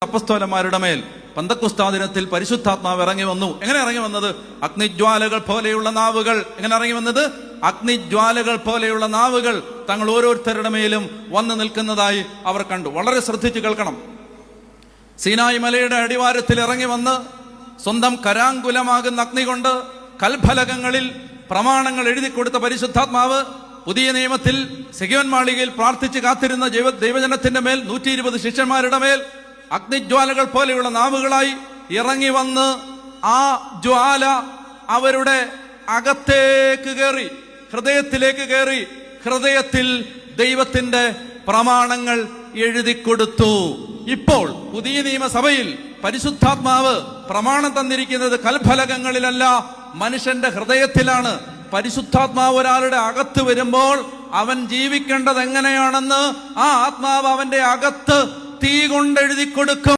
അപ്പസ്തോലന്മാരുടെ മേൽ പന്തക്കുസ്താ ദിനത്തിൽ പരിശുദ്ധാത്മാവ് ഇറങ്ങി വന്നു. എങ്ങനെ ഇറങ്ങി വന്നത്? അഗ്നിജ്വാലകൾ പോലെയുള്ള നാവുകൾ. എങ്ങനെ ഇറങ്ങി വന്നത്? അഗ്നിജ്വാലകൾ പോലെയുള്ള നാവുകൾ തങ്ങൾ ഓരോരുത്തരുടെ മേലും വന്നു നിൽക്കുന്നതായി അവർ കണ്ടു. വളരെ ശ്രദ്ധിച്ചു കേൾക്കണം. സീനായി മലയുടെ അടിവാരത്തിൽ ഇറങ്ങി വന്ന് സ്വന്തം കരാങ്കുലമാകുന്ന അഗ്നി കൊണ്ട് കൽഫലകങ്ങളിൽ പ്രമാണങ്ങൾ എഴുതി കൊടുത്ത പരിശുദ്ധാത്മാവ് പുതിയ നിയമത്തിൽ സിഗ്യോൻ മാളികയിൽ പ്രാർത്ഥിച്ച് കാത്തിരുന്ന ദൈവജനത്തിന്റെ മേൽ 120 ശിഷ്യന്മാരുടെ മേൽ അഗ്നിജ്വാലകൾ പോലെയുള്ള നാവുകളായി ഇറങ്ങി വന്ന് ആ ജ്വാല അവരുടെ അകത്തേക്ക് കയറി, ഹൃദയത്തിലേക്ക് കയറി, ഹൃദയത്തിൽ ദൈവത്തിന്റെ പ്രമാണങ്ങൾ എഴുതിക്കൊടുത്തു. ഇപ്പോൾ പുതിയ നിയമസഭയിൽ പരിശുദ്ധാത്മാവ് പ്രമാണം തന്നിരിക്കുന്നത് കൽഫലകങ്ങളിലല്ല, മനുഷ്യന്റെ ഹൃദയത്തിലാണ്. പരിശുദ്ധാത്മാവ് ഒരാളുടെ അകത്ത് വരുമ്പോൾ അവൻ ജീവിക്കേണ്ടത് എങ്ങനെയാണെന്ന് ആ ആത്മാവ് അവന്റെ അകത്ത് തീ കൊണ്ടെഴുതി കൊടുക്കും.